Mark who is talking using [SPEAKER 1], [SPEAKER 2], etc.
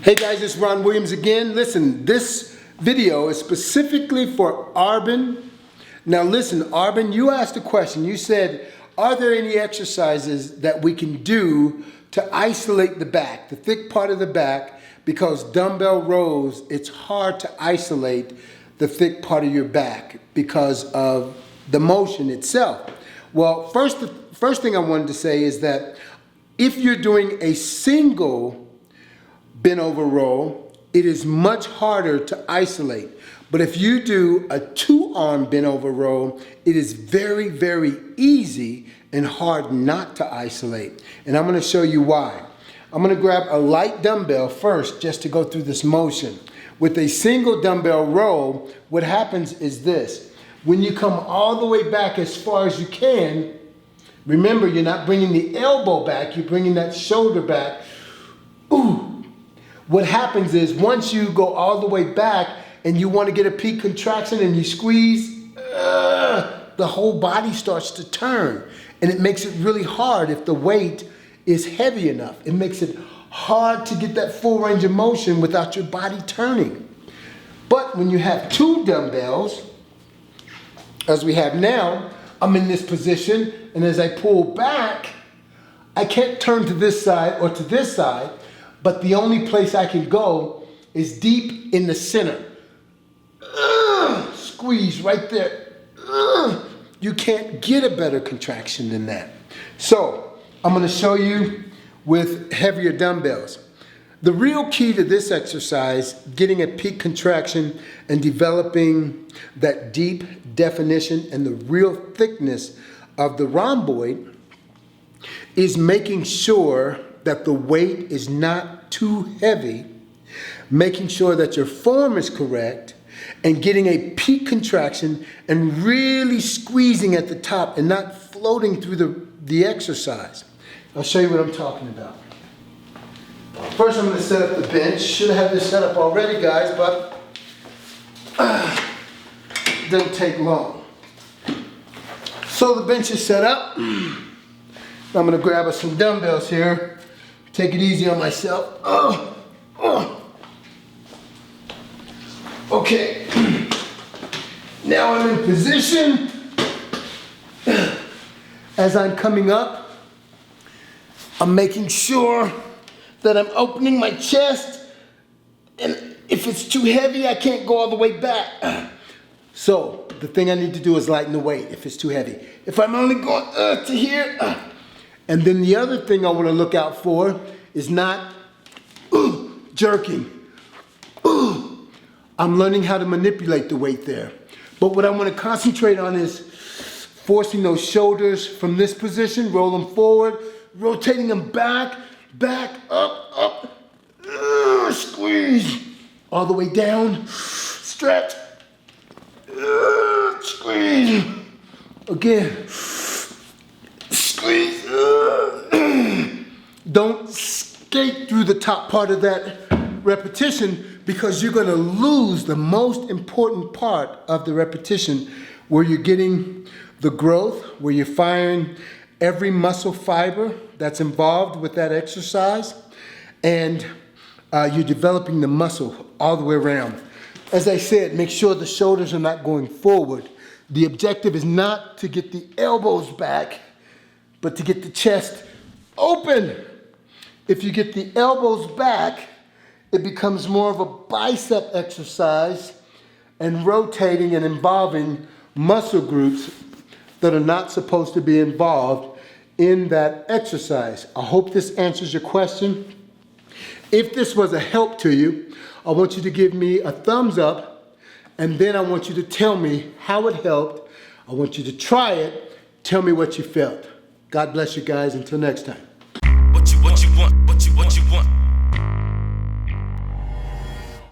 [SPEAKER 1] Hey guys, it's Ron Williams again. Listen, this video is specifically for Arbin. Now listen, Arbin, you asked a question. You said, are there any exercises that we can do to isolate the back, the thick part of the back, because dumbbell rows, it's hard to isolate the thick part of your back because of the motion itself. Well, the first thing I wanted to say is that if you're doing a single bent over row, it is much harder to isolate. But if you do a two-arm bent over row, it is very, very easy and hard not to isolate. And I'm going to show you why. I'm going to grab a light dumbbell first just to go through this motion. With a single dumbbell row, what happens is this. When you come all the way back as far as you can, remember you're not bringing the elbow back, you're bringing that shoulder back. Ooh. What happens is once you go all the way back and you want to get a peak contraction and you squeeze, the whole body starts to turn. And it makes it really hard if the weight is heavy enough. It makes it hard to get that full range of motion without your body turning. But when you have two dumbbells, as we have now, I'm in this position, and as I pull back, I can't turn to this side or to this side, but the only place I can go is deep in the center. Squeeze right there. You can't get a better contraction than that. So I'm going to show you with heavier dumbbells. The real key to this exercise, getting a peak contraction and developing that deep definition and the real thickness of the rhomboid, is making sure that the weight is not too heavy, making sure that your form is correct, and getting a peak contraction and really squeezing at the top and not floating through the exercise. I'll show you what I'm talking about. First, I'm going to set up the bench. Should have had this set up already, guys, but it doesn't take long. So the bench is set up. I'm going to grab us some dumbbells here. Take it easy on myself. Okay. Now I'm in position. As I'm coming up, I'm making sure that I'm opening my chest. And if it's too heavy, I can't go all the way back. So the thing I need to do is lighten the weight if it's too heavy. If I'm only going to here, and then the other thing I want to look out for is not jerking. I'm learning how to manipulate the weight there. But what I want to concentrate on is forcing those shoulders from this position, roll them forward, rotating them back, up, squeeze, all the way down, stretch, squeeze, again, squeeze. Don't skate through the top part of that repetition because you're going to lose the most important part of the repetition where you're getting the growth, where you're firing every muscle fiber that's involved with that exercise, and you're developing the muscle all the way around. As I said, make sure the shoulders are not going forward. The objective is not to get the elbows back, but to get the chest open. If you get the elbows back, it becomes more of a bicep exercise and rotating and involving muscle groups that are not supposed to be involved in that exercise. I hope this answers your question. If this was a help to you, I want you to give me a thumbs up, and then I want you to tell me how it helped. I want you to try it. Tell me what you felt. God bless you guys. Until next time. What you want,